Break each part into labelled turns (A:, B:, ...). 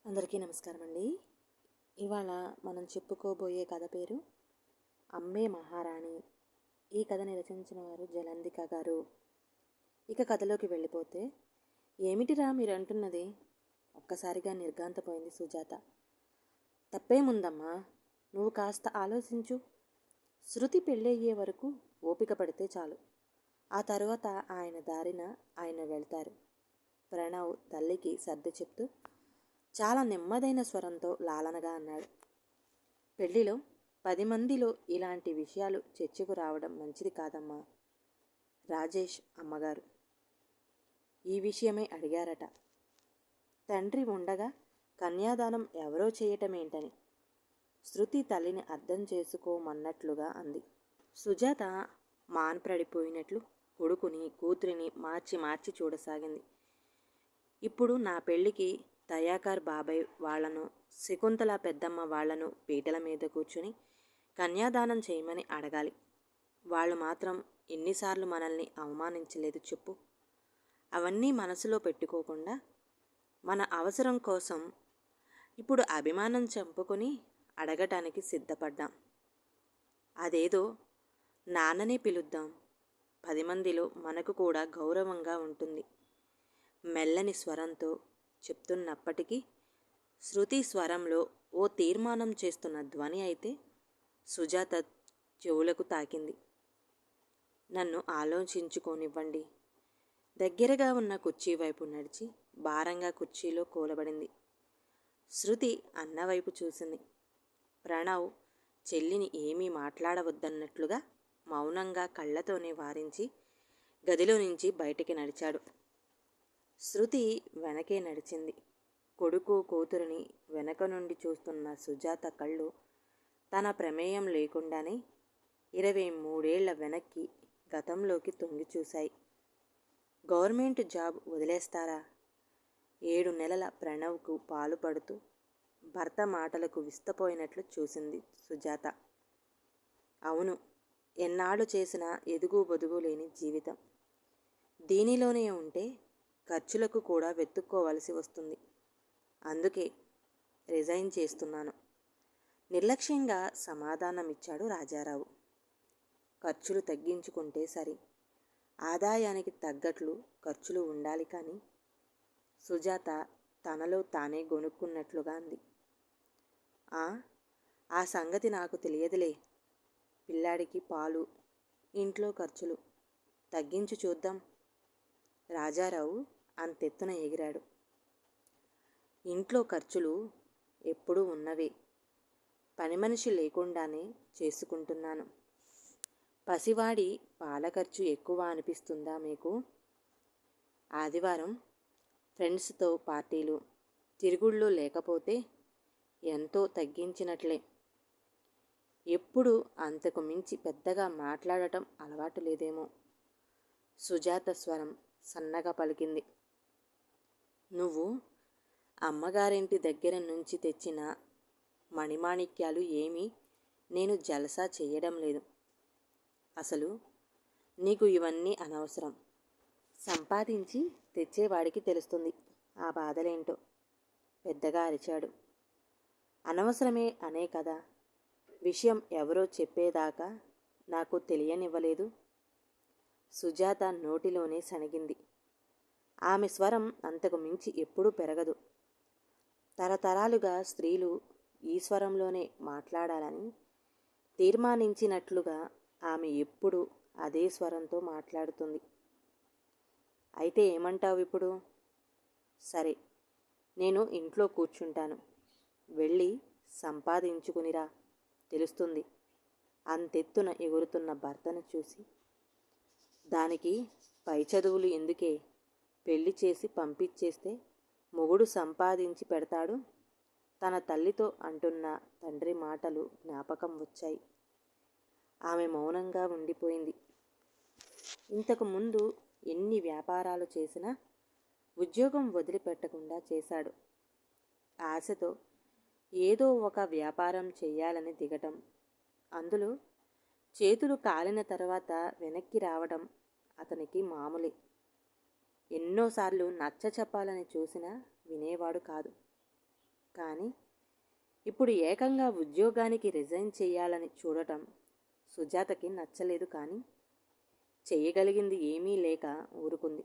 A: అందరికీ నమస్కారం అండి. ఇవాళ మనం చెప్పుకోబోయే కథ పేరు అమ్మే మహారాణి. ఈ కథని రచించిన వారు జలంధిక గారు. ఇక కథలోకి వెళ్ళిపోతే, ఏమిటిరా మీరు అంటున్నది? ఒక్కసారిగా నిర్ఘాంతపోయింది సుజాత. తప్పేముందమ్మా, నువ్వు కాస్త ఆలోచించు. శృతి పెళ్ళయ్యే వరకు ఓపిక పడితే చాలు. ఆ తరువాత ఆయన దారిన ఆయన వెళ్తారు. ప్రణవ్ తల్లికి సర్ది చెప్తూ చాలా నెమ్మదైన స్వరంతో లాలనగా అన్నాడు. పెళ్లిలో 10 మందిలో ఇలాంటి విషయాలు చర్చకు రావడం మంచిది కాదమ్మా. రాజేష్ అమ్మగారు ఈ విషయమై అడిగారట. తండ్రి ఉండగా కన్యాదానం ఎవరో చేయటమేంటని శృతి తల్లిని అర్థం చేసుకోమన్నట్లుగా అంది. సుజాత మాన్పడిపోయినట్లు కొడుకుని కూతురిని మార్చి మార్చి చూడసాగింది. ఇప్పుడు నా పెళ్ళికి దయాకర్ బాబాయ్ వాళ్లను, శకుంతల పెద్దమ్మ వాళ్లను పీటల మీద కూర్చుని కన్యాదానం చేయమని అడగాలి. వాళ్ళు మాత్రం ఎన్నిసార్లు మనల్ని అవమానించలేదు చెప్పు. అవన్నీ మనసులో పెట్టుకోకుండా మన అవసరం కోసం ఇప్పుడు అభిమానం చంపుకొని అడగటానికి సిద్ధపడ్డాం. అదేదో నాన్ననే పిలుద్దాం. 10 మందిలో మనకు కూడా గౌరవంగా ఉంటుంది. మెల్లని స్వరంతో చెప్తున్నప్పటికీ శృతి స్వరంలో ఓ తీర్మానం చేస్తున్న ధ్వని అయితే సుజాత చెవులకు తాకింది. నన్ను ఆలోచించుకోనివ్వండి. దగ్గరగా ఉన్న కుర్చీ వైపు నడిచి భారంగా కుర్చీలో కూలబడింది. శృతి అన్నవైపు చూసింది. ప్రణవ్ చెల్లిని ఏమీ మాట్లాడవద్దన్నట్లుగా మౌనంగా కళ్ళతోనే వారించి గదిలో నుంచి బయటికి నడిచాడు. శృతి వెనకే నడిచింది. కొడుకు కూతురిని వెనక నుండి చూస్తున్న సుజాత కళ్ళు తన ప్రమేయం లేకుండానే 23 ఏళ్ల వెనక్కి గతంలోకి తొంగి చూశాయి. గవర్నమెంట్ జాబ్ వదిలేస్తారా? 7 నెలల ప్రణవ్కు పాలు పడుతూ భర్త మాటలకు విస్తపోయినట్లు చూసింది సుజాత. అవును, ఎన్నాళ్ళు చేసినా ఎదుగు బొదుగు లేని జీవితం. దీనిలోనే ఉంటే ఖర్చులకు కూడా వెతుక్కోవలసి వస్తుంది. అందుకే రిజైన్ చేస్తున్నాను. నిర్లక్ష్యంగా సమాధానమిచ్చాడు రాజారావు. ఖర్చులు తగ్గించుకుంటే సరి. ఆదాయానికి తగ్గట్లు ఖర్చులు ఉండాలి కానీ. సుజాత తనలో తానే గొనుక్కున్నట్లుగా అంది. ఆ సంగతి నాకు తెలియదులే. పిల్లాడికి పాలు, ఇంట్లో ఖర్చులు తగ్గించు చూద్దాం. రాజారావు అంతెత్తున ఎగిరాడు. ఇంట్లో ఖర్చులు ఎప్పుడూ ఉన్నవే. పని మనిషి లేకుండానే చేసుకుంటున్నాను. పసివాడి పాల ఖర్చు ఎక్కువ అనిపిస్తుందా మీకు? ఆదివారం ఫ్రెండ్స్తో పార్టీలు, తిరుగుళ్ళు లేకపోతే ఎంతో తగ్గించినట్లే. ఎప్పుడు అంతకు మించి పెద్దగా మాట్లాడటం అలవాటు లేదేమో. సుజాత స్వరం సన్నగా పలికింది. నువ్వు అమ్మగారింటి దగ్గర నుంచి తెచ్చిన మణిమాణిక్యాలు ఏమీ నేను జలసా చెయ్యడం లేదు. అసలు నీకు ఇవన్నీ అనవసరం. సంపాదించి తెచ్చేవాడికి తెలుస్తుంది ఆ బాధలేంటో పెద్దగా అరిచాడు. అనవసరమే అనే కదా విషయం ఎవరో చెప్పేదాకా నాకు తెలియనివ్వలేదు. సుజాత నోటిలోనే సణిగింది. ఆమె స్వరం అంతకు మించి ఎప్పుడూ పెరగదు. తరతరాలుగా స్త్రీలు ఈ స్వరంలోనే మాట్లాడాలని తీర్మానించినట్లుగా ఆమె ఎప్పుడూ అదే స్వరంతో మాట్లాడుతుంది. అయితే ఏమంటావు ఇప్పుడు? సరే, నేను ఇంట్లో కూర్చుంటాను. వెళ్ళి సంపాదించుకునిరా, తెలుస్తుంది. అంతెత్తున ఎగురుతున్న భర్తను చూసి దానికి పై చదువులు ఎందుకే, పెళ్లి చేసి పంపించేస్తే మొగుడు సంపాదించి పెడతాడు. తన తల్లితో అంటున్న తండ్రి మాటలు జ్ఞాపకం వచ్చాయి. ఆమె మౌనంగా ఉండిపోయింది. ఇంతకు ముందు ఎన్ని వ్యాపారాలు చేసినా ఉద్యోగం వదిలిపెట్టకుండా చేశాడు. ఆశతో ఏదో ఒక వ్యాపారం చెయ్యాలని దిగటం, అందులో చేతులు కాలిన తర్వాత వెనక్కి రావడం అతనికి మామూలే. ఎన్నోసార్లు నచ్చ చెప్పాలని చూసినా వినేవాడు కాదు. కానీ ఇప్పుడు ఏకంగా ఉద్యోగానికి రిజైన్ చేయాలని చూడటం సుజాతకి నచ్చలేదు. కానీ చెయ్యగలిగింది ఏమీ లేక ఊరుకుంది.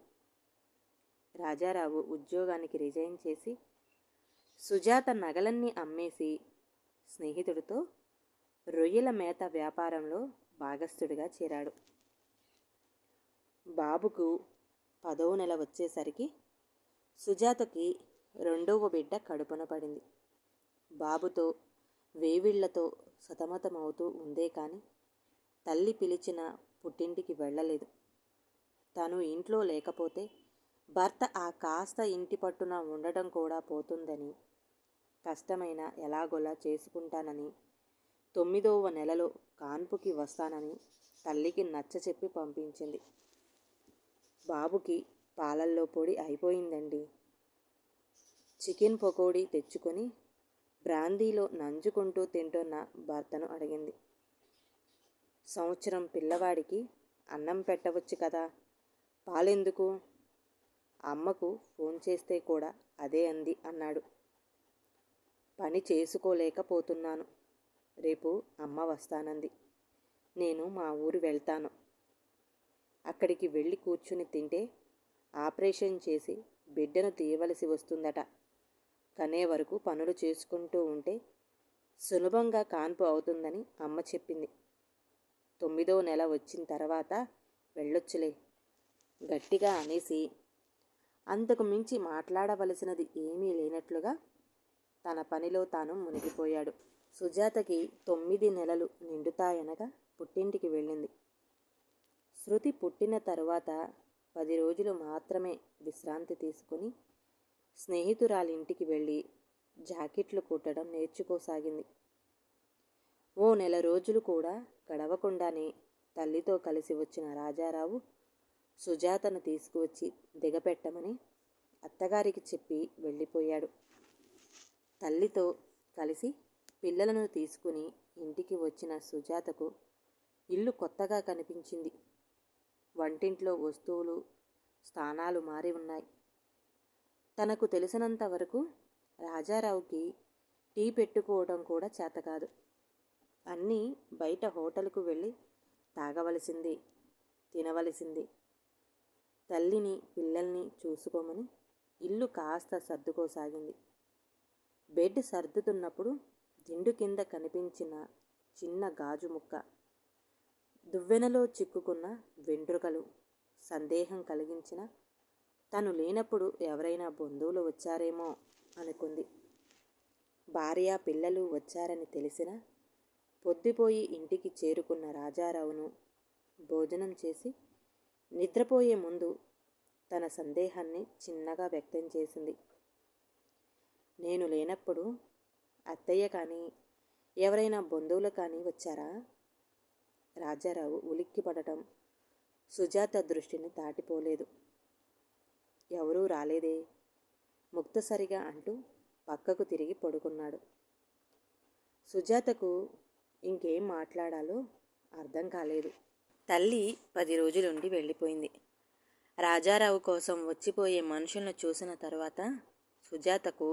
A: రాజారావు ఉద్యోగానికి రిజైన్ చేసి సుజాత నగలన్నీ అమ్మేసి స్నేహితుడితో రొయ్యల మేత వ్యాపారంలో భాగస్థుడిగా చేరాడు. బాబుకు 10వ నెల వచ్చేసరికి సుజాతకి 2వ బిడ్డ కడుపున పడింది. బాబుతో వేవిళ్లతో సతమతమవుతూ ఉందే కానీ తల్లి పిలిచిన పుట్టింటికి వెళ్ళలేదు. తను ఇంట్లో లేకపోతే భర్త ఆ కాస్త ఇంటి పట్టున ఉండటం కూడా పోతుందని, కష్టమైన ఎలాగోలా చేసుకుంటానని, 9వ నెలలో కాన్పుకి వస్తానని తల్లికి నచ్చచెప్పి పంపించింది. బాబుకి పాలల్లో పొడి అయిపోయిందండి. చికెన్ పకోడీ తెచ్చుకొని బ్రాందీలో నంజుకుంటూ తింటున్న భర్తను అడిగింది. సంవత్సరం పిల్లవాడికి అన్నం పెట్టవచ్చు కదా, పాలెందుకు? అమ్మకు ఫోన్ చేస్తే కూడా అదే అంది అన్నాడు. పని చేసుకోలేకపోతున్నాను. రేపు అమ్మ వస్తానంది. నేను మా ఊరు వెళ్తాను. అక్కడికి వెళ్ళి కూర్చుని తింటే ఆపరేషన్ చేసి బిడ్డను తీయవలసి వస్తుందట. కనే వరకు పనులు చేసుకుంటూ ఉంటే సులభంగా కాన్పు అవుతుందని అమ్మ చెప్పింది. 9వ నెల వచ్చిన తర్వాత వెళ్ళొచ్చులే గట్టిగా అనేసి అంతకు మించి మాట్లాడవలసినది ఏమీ లేనట్లుగా తన పనిలో తాను మునిగిపోయాడు. సుజాతకి 9 నెలలు నిండుతాయనగా పుట్టింటికి వెళ్ళింది. శృతి పుట్టిన తరువాత 10 రోజులు మాత్రమే విశ్రాంతి తీసుకుని స్నేహితురాలింటికి వెళ్ళి జాకెట్లు కుట్టడం నేర్చుకోసాగింది. ఓ నెల రోజులు కూడా గడవకుండానే తల్లితో కలిసి వచ్చిన రాజారావు సుజాతను తీసుకువచ్చి దిగపెట్టమని అత్తగారికి చెప్పి వెళ్ళిపోయాడు. తల్లితో కలిసి పిల్లలను తీసుకుని ఇంటికి వచ్చిన సుజాతకు ఇల్లు కొత్తగా కనిపించింది. వంటింట్లో వస్తువులు, స్థానాలు మారి ఉన్నాయి. తనకు తెలిసినంత వరకు రాజారావుకి టీ పెట్టుకోవడం కూడా చేతకాదు. అన్నీ బయట హోటల్కు వెళ్ళి తాగవలసింది, తినవలసింది. తల్లిని పిల్లల్ని చూసుకోమని ఇల్లు కాస్త సర్దుకోసాగింది. బెడ్ సర్దుతున్నప్పుడు దిండు కింద కనిపించిన చిన్న గాజు ముక్క, దువ్వెనలో చిక్కుకున్న వెంట్రుకలు సందేహం కలిగించిన తను లేనప్పుడు ఎవరైనా బంధువులు వచ్చారేమో అనుకుంది. భార్య పిల్లలు వచ్చారని తెలిసినా పొద్దుపోయి ఇంటికి చేరుకున్న రాజారావును భోజనం చేసి నిద్రపోయే ముందు తన సందేహాన్ని చిన్నగా వ్యక్తం చేసింది. నేను లేనప్పుడు అత్తయ్య కానీ ఎవరైనా బంధువులు కానీ వచ్చారా? రాజారావు ఉలిక్కిపడటం సుజాత దృష్టిని దాటిపోలేదు. ఎవరూ రాలేదే ముక్తసరిగా అంటూ పక్కకు తిరిగి పడుకున్నాడు. సుజాతకు ఇంకేం మాట్లాడాలో అర్థం కాలేదు. తల్లి 10 రోజులుండి వెళ్ళిపోయింది. రాజారావు కోసం వచ్చిపోయే మనుషులను చూసిన తర్వాత సుజాతకు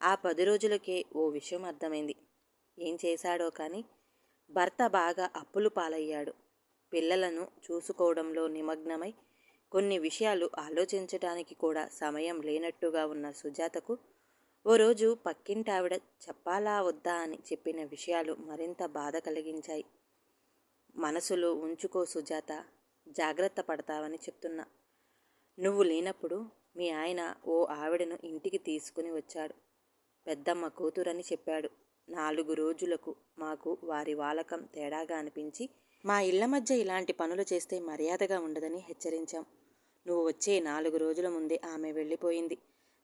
A: ఆ 10 రోజులకే ఓ విషయం అర్థమైంది. ఏం చేశాడో కానీ భర్త బాగా అప్పులు పాలయ్యాడు. పిల్లలను చూసుకోవడంలో నిమగ్నమై కొన్ని విషయాలు ఆలోచించటానికి కూడా సమయం లేనట్టుగా ఉన్న సుజాతకు ఓ రోజు పక్కింటావిడ చెప్పాలా వద్దా అని చెప్పిన విషయాలు మరింత బాధ కలిగించాయి. మనసులో ఉంచుకో సుజాత, జాగ్రత్త పడతావని చెప్తున్నా. నువ్వు లేనప్పుడు మీ ఆయన ఓ ఆవిడను ఇంటికి తీసుకుని వచ్చాడు. పెద్దమ్మ కూతురని చెప్పాడు. 4 రోజులకు మాకు వారి వాలకం తేడాగా అనిపించి మా ఇళ్ల మధ్య ఇలాంటి పనులు చేస్తే మర్యాదగా ఉండదని హెచ్చరించాం. నువ్వు వచ్చే 4 రోజుల ముందే ఆమె వెళ్ళిపోయింది.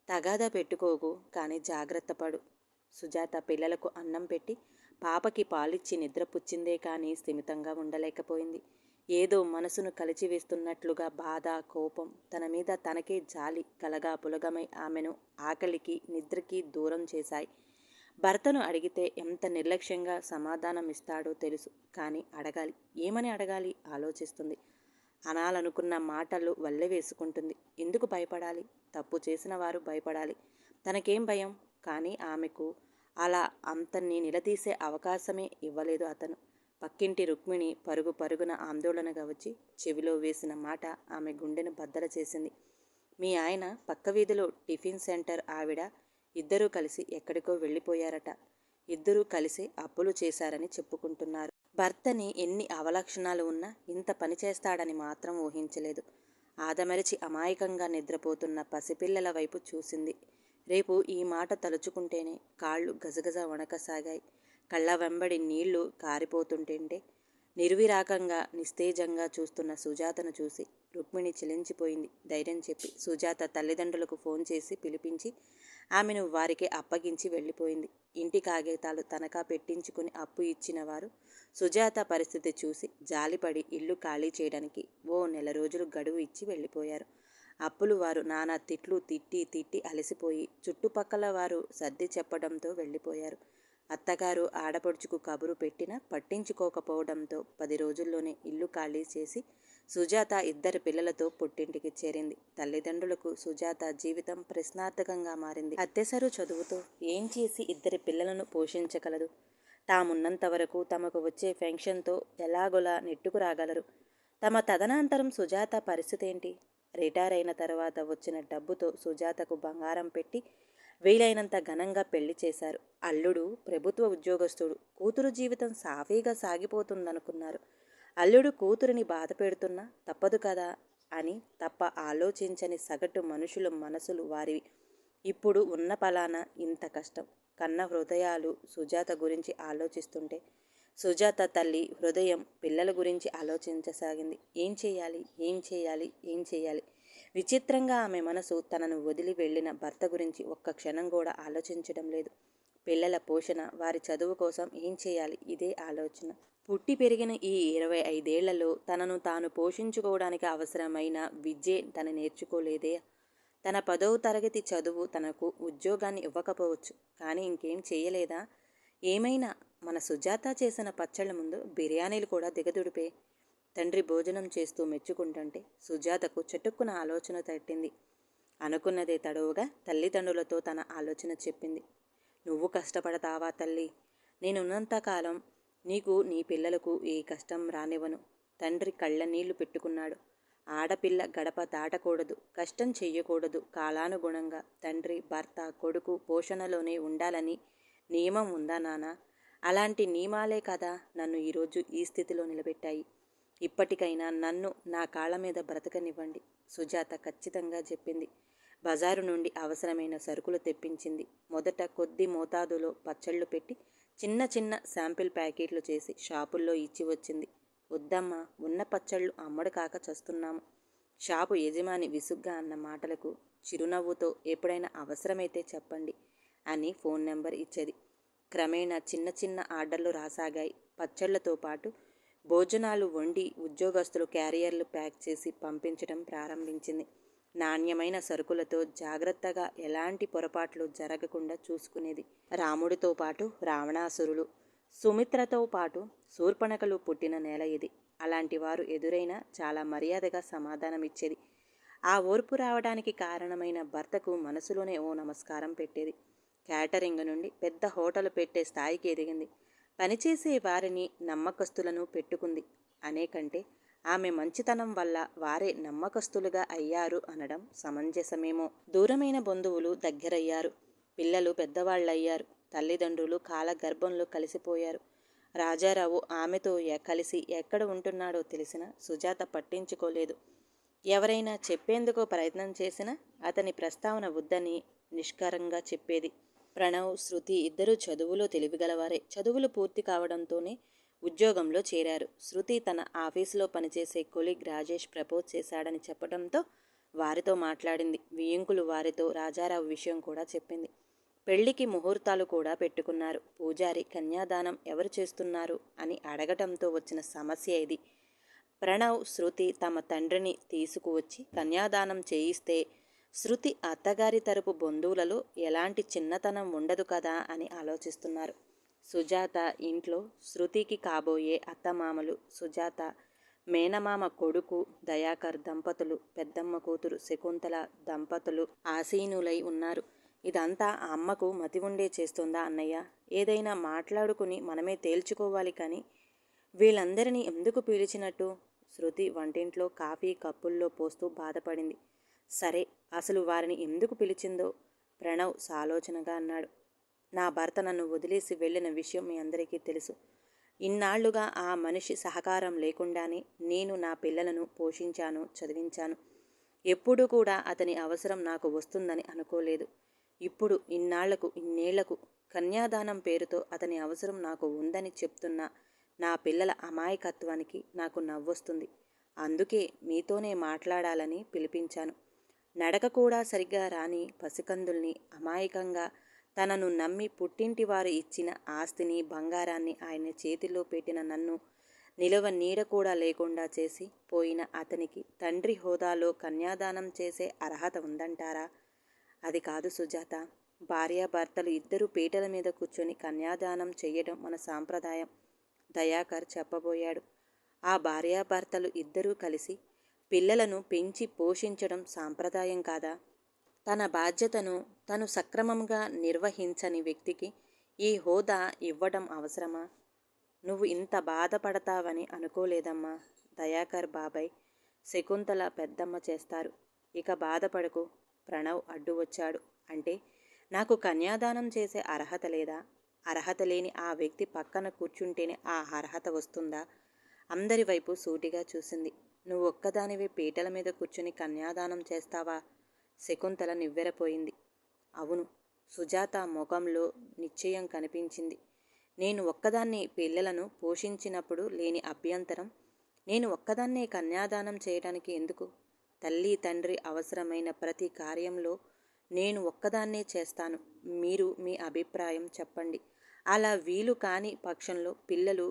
A: తగాదా పెట్టుకోకు, కానీ జాగ్రత్త పడు. సుజాత పిల్లలకు అన్నం పెట్టి పాపకి పాలిచ్చి నిద్రపుచ్చిందే కానీ స్థిమితంగా ఉండలేకపోయింది. ఏదో మనసును కలిచివేస్తున్నట్లుగా బాధ, కోపం, తన మీద తనకే జాలి కలగా పులగమై ఆమెను ఆకలికి నిద్రకి దూరం చేశాయి. భర్తను అడిగితే ఎంత నిర్లక్ష్యంగా సమాధానం ఇస్తాడో తెలుసు, కానీ అడగాలి. ఏమని అడగాలి ఆలోచిస్తుంది. అనాలనుకున్న మాటలు వల్లె వేసుకుంటుంది. ఎందుకు భయపడాలి? తప్పు చేసిన వారు భయపడాలి. తనకేం భయం? కానీ ఆమెకు అలా అంతన్ని నిలదీసే అవకాశమే ఇవ్వలేదు అతను. పక్కింటి రుక్మిణి పరుగు పరుగున ఆందోళనగా వచ్చి చెవిలో వేసిన మాట ఆమె గుండెను బద్దలు చేసింది. మీ ఆయన పక్క వీధిలో టిఫిన్ సెంటర్ ఆవిడ ఇద్దరూ కలిసి ఎక్కడికో వెళ్ళిపోయారట. ఇద్దరూ కలిసి అప్పులు చేశారని చెప్పుకుంటున్నారు. భర్తని ఎన్ని అవలక్షణాలు ఉన్నా ఇంత పని చేస్తాడని మాత్రం ఊహించలేదు. ఆదమరిచి అమాయకంగా నిద్రపోతున్న పసిపిల్లల వైపు చూసింది. రేపు ఈ మాట తలుచుకుంటేనే కాళ్ళు గజగజ వణకసాగాయి. కళ్ళ వెంబడి నీళ్లు కారిపోతుంటే నిర్విరాకంగా నిస్తేజంగా చూస్తున్న సుజాతను చూసి రుక్మిణి చిలించిపోయింది. ధైర్యం చెప్పి సుజాత తల్లిదండ్రులకు ఫోన్ చేసి పిలిపించి ఆమెను వారికి అప్పగించి వెళ్ళిపోయింది. ఇంటి కాగితాలు తనఖా పెట్టించుకుని అప్పు ఇచ్చిన వారు సుజాత పరిస్థితి చూసి జాలిపడి ఇల్లు ఖాళీ చేయడానికి ఓ నెల రోజులు గడువు ఇచ్చి వెళ్ళిపోయారు. అప్పులు వారు నానా తిట్లు తిట్టి అలసిపోయి చుట్టుపక్కల వారు సర్ది చెప్పడంతో వెళ్ళిపోయారు. అత్తగారు ఆడపడుచుకు కబురు పెట్టినా పట్టించుకోకపోవడంతో 10 రోజుల్లోనే ఇల్లు ఖాళీ చేసి సుజాత ఇద్దరు పిల్లలతో పుట్టింటికి చేరింది. తల్లిదండ్రులకు సుజాత జీవితం ప్రశ్నార్థకంగా మారింది. అత్తెసరు చదువుతో ఏం చేసి ఇద్దరి పిల్లలను పోషించగలదు? తామున్నంత వరకు తమకు వచ్చే పెన్షన్తో ఎలాగోలా నెట్టుకు రాగలరు. తమ తదనంతరం సుజాత పరిస్థితి ఏంటి? రిటైర్ అయిన తర్వాత వచ్చిన డబ్బుతో సుజాతకు బంగారం పెట్టి వీలైనంత ఘనంగా పెళ్లి చేశారు. అల్లుడు ప్రభుత్వ ఉద్యోగస్తుడు. కూతురు జీవితం సాఫీగా సాగిపోతుందనుకున్నారు. అల్లుడు కూతురిని బాధ పెడుతున్నా తప్పదు కదా అని తప్ప ఆలోచించని సగటు మనుషుల మనసులు వారివి. ఇప్పుడు ఉన్న పలాన ఇంత కష్టం. కన్న హృదయాలు సుజాత గురించి ఆలోచిస్తుంటే సుజాత తల్లి హృదయం పిల్లల గురించి ఆలోచించసాగింది. ఏం చేయాలి? విచిత్రంగా ఆమె మనసు తనను వదిలి వెళ్ళిన భర్త గురించి ఒక్క క్షణం కూడా ఆలోచించడం లేదు. పిల్లల పోషణ, వారి చదువు కోసం ఏం చేయాలి, ఇదే ఆలోచన. పుట్టి పెరిగిన ఈ 25 ఏళ్లలో తనను తాను పోషించుకోవడానికి అవసరమైన విద్యే తను నేర్చుకోలేదే. తన 10వ తరగతి చదువు తనకు ఉద్యోగాన్ని ఇవ్వకపోవచ్చు, కానీ ఇంకేం చేయలేదా? ఏమైనా మన సుజాత చేసిన పచ్చళ్ళ ముందు బిర్యానీలు కూడా దిగదుడిపే. తండ్రి భోజనం చేస్తూ మెచ్చుకుంటుంటే సుజాతకు చటుక్కున ఆలోచన తట్టింది. అనుకున్నదే తడవుగా తల్లిదండ్రులతో తన ఆలోచన చెప్పింది. నువ్వు కష్టపడతావా తల్లి? నేనున్నంతకాలం నీకు నీ పిల్లలకు ఏ కష్టం రానివ్వను. తండ్రి కళ్ళ నీళ్లు పెట్టుకున్నాడు. ఆడపిల్ల గడప దాటకూడదు, కష్టం చెయ్యకూడదు. కాలానుగుణంగా తండ్రి, భర్త, కొడుకు పోషణలోనే ఉండాలని నియమం ఉందా నాన్న? అలాంటి నియమాలే కదా నన్ను ఈరోజు ఈ స్థితిలో నిలబెట్టాయి. ఇప్పటికైనా నన్ను నా కాళ్ళ మీద బ్రతకనివ్వండి, సుజాత ఖచ్చితంగా చెప్పింది. బజారు నుండి అవసరమైన సరుకులు తెప్పించింది. మొదట కొద్ది మోతాదులో పచ్చళ్ళు పెట్టి చిన్న చిన్న శాంపిల్ ప్యాకెట్లు చేసి షాపుల్లో ఇచ్చి వచ్చింది. వద్దమ్మా, ఉన్న పచ్చళ్ళు అమ్మడు కాక చస్తున్నాము. షాపు యజమాని విసుగ్గా అన్న మాటలకు చిరునవ్వుతో ఎప్పుడైనా అవసరమైతే చెప్పండి అని ఫోన్ నెంబర్ ఇచ్చేది. క్రమేణా చిన్న చిన్న ఆర్డర్లు రాసాగాయి. పచ్చళ్లతో పాటు భోజనాలు వండి ఉద్యోగస్తులు క్యారియర్లు ప్యాక్ చేసి పంపించడం ప్రారంభించింది. నాణ్యమైన సరుకులతో జాగ్రత్తగా ఎలాంటి పొరపాట్లు జరగకుండా చూసుకునేది. రాముడితో పాటు రావణాసురులు, సుమిత్రతో పాటు శూర్పణఖలు పుట్టిన నేల ఇది. అలాంటి వారు ఎదురైనా చాలా మర్యాదగా సమాధానమిచ్చేది. ఆ ఓర్పు రావడానికి కారణమైన భర్తకు మనసులోనే ఓ నమస్కారం పెట్టేది. క్యాటరింగ్ నుండి పెద్ద హోటల్ పెట్టే స్థాయికి ఎదిగింది. పనిచేసే వారిని నమ్మకస్తులను పెట్టుకుంది అనేకంటే ఆమె మంచితనం వల్ల వారే నమ్మకస్తులుగా అయ్యారు అనడం సమంజసమేమో. దూరమైన బంధువులు దగ్గరయ్యారు. పిల్లలు పెద్దవాళ్ళయ్యారు. తల్లిదండ్రులు కాలగర్భంలో కలిసిపోయారు. రాజారావు ఆమెతో కలిసి ఎక్కడ ఉంటున్నాడో తెలిసినా సుజాత పట్టించుకోలేదు. ఎవరైనా చెప్పేందుకు ప్రయత్నం చేసినా అతని ప్రస్తావన వద్దని నిష్కరంగా చెప్పేది. ప్రణవ్, శృతి ఇద్దరూ చదువులో తెలివిగలవారే. చదువులు పూర్తి కావడంతోనే ఉద్యోగంలో చేరారు. శృతి తన ఆఫీసులో పనిచేసే కొలీగ్ రాజేష్ ప్రపోజ్ చేశాడని చెప్పడంతో వారితో మాట్లాడింది. వియ్యంకులు వారితో రాజారావు విషయం కూడా చెప్పింది. పెళ్లికి ముహూర్తాలు కూడా పెట్టుకున్నారు. పూజారి కన్యాదానం ఎవరు చేస్తున్నారు అని అడగటంతో వచ్చిన సమస్య ఇది. ప్రణవ్, శృతి తమ తండ్రిని తీసుకువచ్చి కన్యాదానం చేయిస్తే శృతి అత్తగారి తరపు బంధువులలో ఎలాంటి చిన్నతనం ఉండదు కదా అని ఆలోచిస్తున్నారు. సుజాత ఇంట్లో శృతికి కాబోయే అత్తమామలు సుజాత మేనమామ కొడుకు దయాకర్ దంపతులు, పెద్దమ్మ కూతురు శకుంతల దంపతులు ఆసీనులై ఉన్నారు. ఇదంతా ఆ అమ్మకు మతి ఉండే చేస్తుందా అన్నయ్య? ఏదైనా మాట్లాడుకుని మనమే తేల్చుకోవాలి కానీ వీళ్ళందరినీ ఎందుకు పిలిచినట్టు? శృతి వంటింట్లో కాఫీ కప్పుల్లో పోస్తూ బాధపడింది. సరే, అసలు వారిని ఎందుకు పిలిచిందో ప్రణవ్ సాలోచనగా అన్నాడు. నా భర్త నన్ను వదిలేసి వెళ్ళిన విషయం మీ అందరికీ తెలుసు. ఇన్నాళ్లుగా ఆ మనిషి సహకారం లేకుండానే నేను నా పిల్లలను పోషించాను, చదివించాను. ఎప్పుడూ కూడా అతని అవసరం నాకు వస్తుందని అనుకోలేదు. ఇప్పుడు ఇన్నేళ్లకు కన్యాదానం పేరుతో అతని అవసరం నాకు ఉందని చెప్తున్న నా పిల్లల అమాయకత్వానికి నాకు నవ్వొస్తుంది. అందుకే మీతోనే మాట్లాడాలని పిలిపించాను. నడక కూడా సరిగ్గా రాని పసికందుల్ని అమాయకంగా తనను నమ్మి పుట్టింటి వారు ఇచ్చిన ఆస్తిని, బంగారాన్ని ఆయన చేతిలో పెట్టిన నన్ను నిలవ నీడ కూడా లేకుండా చేసి పోయిన అతనికి తండ్రి హోదాలో కన్యాదానం చేసే అర్హత ఉందంటారా? అది కాదు సుజాత. భార్యాభర్తలు ఇద్దరూ పీటల మీద కూర్చొని కన్యాదానం చెయ్యడం మన సాంప్రదాయం. దయాకర్ చెప్పబోయాడు. ఆ భార్యాభర్తలు ఇద్దరూ కలిసి పిల్లలను పెంచి పోషించడం సాంప్రదాయం కాదా? తన బాధ్యతను తను సక్రమంగా నిర్వహించని వ్యక్తికి ఈ హోదా ఇవ్వడం అవసరమా? నువ్వు ఇంత బాధపడతావని అనుకోలేదమ్మా. దయాకర్ బాబాయ్ శకుంతల పెద్దమ్మ చేస్తారు. ఇక బాధపడకు. ప్రణవ్ అడ్డు వచ్చాడు. అంటే నాకు కన్యాదానం చేసే అర్హత లేదా? అర్హత లేని ఆ వ్యక్తి పక్కన కూర్చుంటేనే ఆ అర్హత వస్తుందా? అందరి వైపు సూటిగా చూసింది. నువ్వు ఒక్కదానివే పీటల మీద కూర్చుని కన్యాదానం చేస్తావా? శకుంతల నివ్వెరపోయింది. అవును. సుజాత ముఖంలో నిశ్చయం కనిపించింది. నేను ఒక్కదాన్ని పిల్లలను పోషించినప్పుడు లేని అభ్యంతరం నేను ఒక్కదాన్నే కన్యాదానం చేయడానికి ఎందుకు? తల్లి తండ్రి అవసరమైన ప్రతి కార్యంలో నేను ఒక్కదాన్నే చేస్తాను. మీరు మీ అభిప్రాయం చెప్పండి. అలా వీలు కాని పక్షంలో పిల్లలు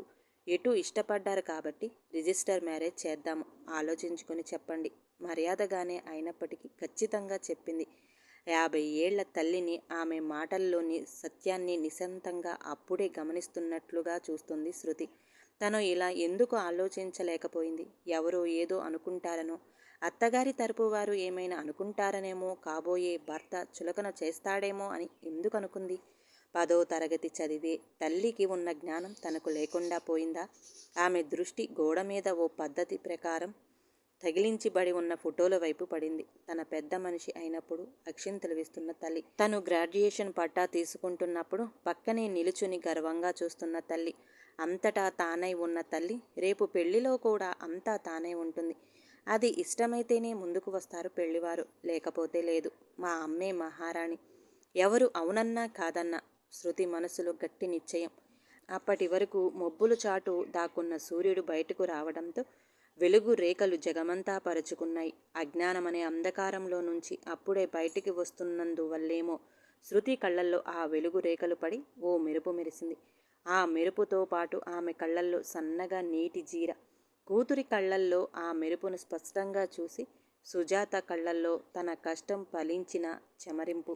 A: ఎటు ఇష్టపడ్డారు కాబట్టి రిజిస్టర్ మ్యారేజ్ చేద్దాము. ఆలోచించుకొని చెప్పండి. మర్యాదగానే అయినప్పటికీ ఖచ్చితంగా చెప్పింది. 50 ఏళ్ల తల్లిని ఆమె మాటల్లోని సత్యాన్ని నిశితంగా అప్పుడే గమనిస్తున్నట్లుగా చూస్తుంది శృతి. తను ఇలా ఎందుకు ఆలోచించలేకపోయింది? ఎవరో ఏదో అనుకుంటారనో, అత్తగారి తరపు వారు ఏమైనా అనుకుంటారనేమో, కాబోయే భర్త చులకన చేస్తాడేమో అని ఎందుకు అనుకుంది? 10వ తరగతి చదివే తల్లికి ఉన్న జ్ఞానం తనకు లేకుండా పోయిందా? ఆమె దృష్టి గోడ మీద ఓ పద్ధతి ప్రకారం తగిలించిబడి ఉన్న ఫోటోల వైపు పడింది. తన పెద్ద మనిషి అయినప్పుడు అక్షింతలు వేస్తున్న తల్లి, తను గ్రాడ్యుయేషన్ పట్టా తీసుకుంటున్నప్పుడు పక్కనే నిలుచుని గర్వంగా చూస్తున్న తల్లి, అంతటా తానై ఉన్న తల్లి రేపు పెళ్లిలో కూడా అంతా తానే ఉంటుంది. అది ఇష్టమైతేనే ముందుకు వస్తారు పెళ్లివారు, లేకపోతే లేదు. మా అమ్మే మహారాణి. ఎవరు అవునన్నా కాదన్నా. శృతి మనసులో గట్టి నిశ్చయం. అప్పటి వరకు మబ్బుల చాటు దాక్కున్న సూర్యుడు బయటకు రావడంతో వెలుగు రేఖలు జగమంతా పరుచుకున్నాయి. అజ్ఞానమనే అంధకారంలో నుంచి అప్పుడే బయటికి వస్తున్నందువల్లేమో శృతి కళ్ళల్లో ఆ వెలుగు రేఖలు పడి ఓ మెరుపు మెరిసింది. ఆ మెరుపుతో పాటు ఆమె కళ్ళల్లో సన్నగా నీటి జీర. కూతురి కళ్ళల్లో ఆ మెరుపును స్పష్టంగా చూసి సుజాత కళ్ళల్లో తన కష్టం ఫలించిన చెమరింపు.